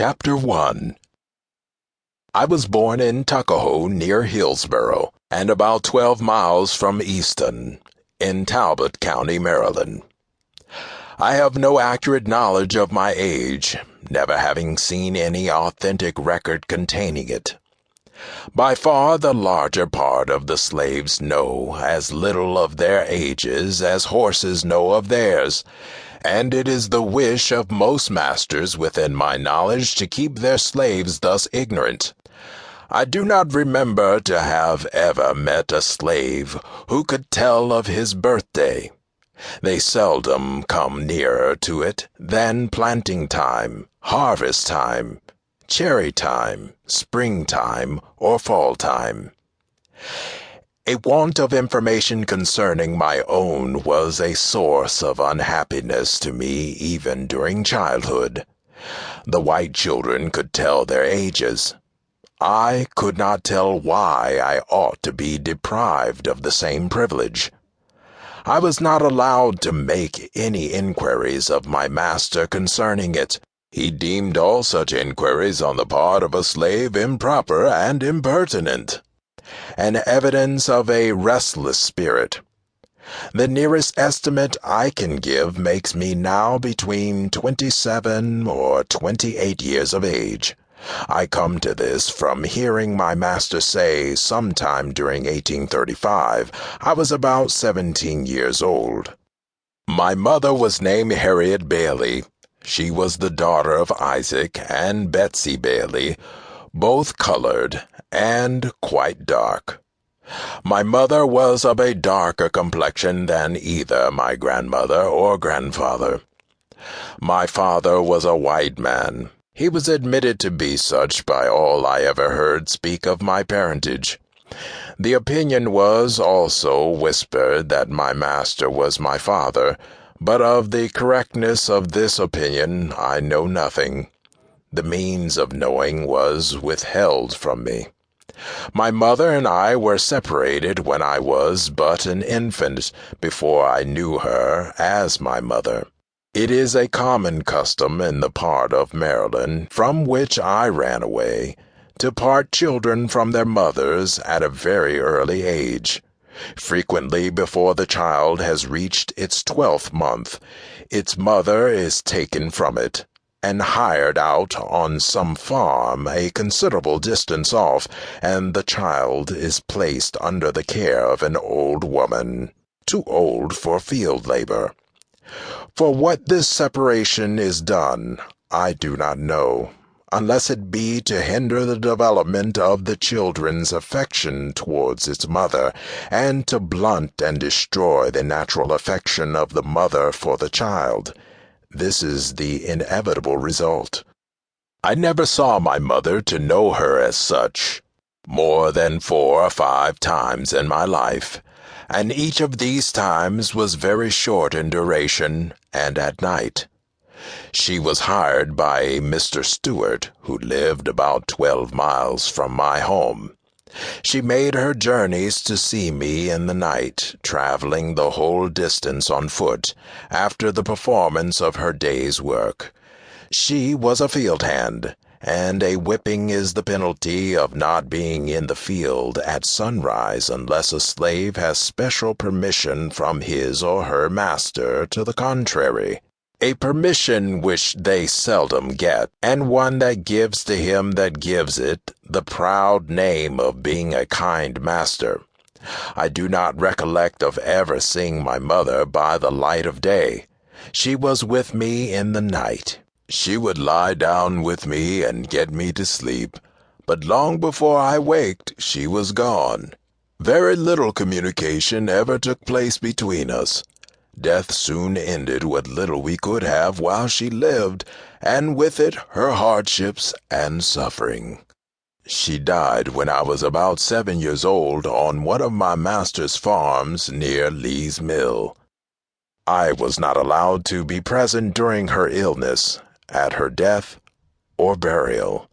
Chapter 1. I was born in Tuckahoe near Hillsboro, and about 12 miles from Easton, in Talbot County, Maryland. I have no accurate knowledge of my age, never having seen any authentic record containing it. By far the larger part of the slaves know as little of their ages as horses know of theirs, and it is the wish of most masters within my knowledge to keep their slaves thus ignorant. I do not remember to have ever met a slave who could tell of his birthday. They seldom come nearer to it than planting time, harvest time, cherry time, springtime, or fall time. A want of information concerning my own was a source of unhappiness to me even during childhood. The white children could tell their ages. I could not tell why I ought to be deprived of the same privilege. I was not allowed to make any inquiries of my master concerning it. He deemed all such inquiries on the part of a slave improper and impertinent, an evidence of a restless spirit. The nearest estimate I can give makes me now between 27 or 28 years of age. I come to this from hearing my master say sometime during 1835 I was about 17 years old. My mother was named Harriet Bailey. She was the daughter of Isaac and Betsy Bailey, both colored and quite dark. My mother was of a darker complexion than either my grandmother or grandfather. My father was a white man. He was admitted to be such by all I ever heard speak of my parentage. The opinion was also whispered that my master was my father, but of the correctness of this opinion I know nothing. The means of knowing was withheld from me. My mother and I were separated when I was but an infant, before I knew her as my mother. It is a common custom in the part of Maryland from which I ran away, to part children from their mothers at a very early age. Frequently before the child has reached its 12th month, its mother is taken from it, and hired out on some farm a considerable distance off, and the child is placed under the care of an old woman, too old for field labor. For what this separation is done, I do not know, unless it be to hinder the development of the children's affection towards its mother, and to blunt and destroy the natural affection of the mother for the child. This is the inevitable result. I never saw my mother to know her as such, more than 4 or 5 times in my life, and each of these times was very short in duration and at night. She was hired by a Mr. Stewart, who lived about 12 miles from my home. She made her journeys to see me in the night, traveling the whole distance on foot, after the performance of her day's work. She was a field hand, and a whipping is the penalty of not being in the field at sunrise unless a slave has special permission from his or her master to the contrary. A permission which they seldom get, and one that gives to him that gives it the proud name of being a kind master. I do not recollect of ever seeing my mother by the light of day. She was with me in the night. She would lie down with me and get me to sleep, but long before I waked she was gone. Very little communication ever took place between us. Death soon ended what little we could have while she lived, and with it her hardships and suffering. She died when I was about 7 years old on one of my master's farms near Lee's Mill. I was not allowed to be present during her illness, at her death, or burial.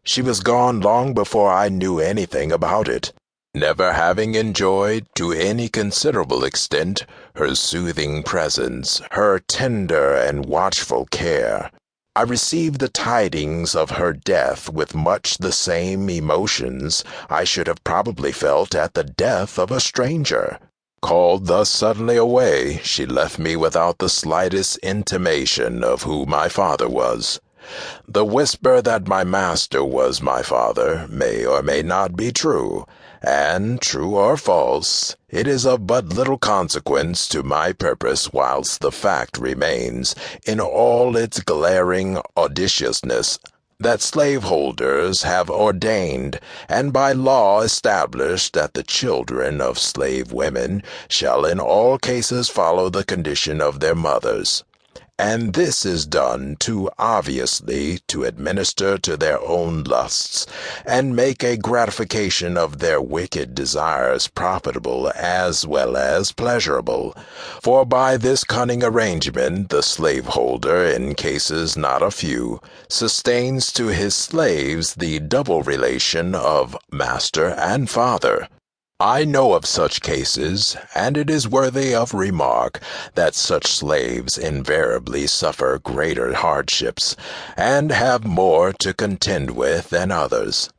She was gone long before I knew anything about it, never having enjoyed to any considerable extent her soothing presence, her tender and watchful care. I received the tidings of her death with much the same emotions I should have probably felt at the death of a stranger. Called thus suddenly away, she left me without the slightest intimation of who my father was. The whisper that my master was my father may or may not be true, and, true or false, it is of but little consequence to my purpose whilst the fact remains, in all its glaring audaciousness, that slaveholders have ordained and by law established that the children of slave women shall in all cases follow the condition of their mothers. And this is done too obviously to administer to their own lusts, and make a gratification of their wicked desires profitable as well as pleasurable. For by this cunning arrangement the slaveholder, in cases not a few, sustains to his slaves the double relation of master and father. I know of such cases, and it is worthy of remark that such slaves invariably suffer greater hardships, and have more to contend with than others.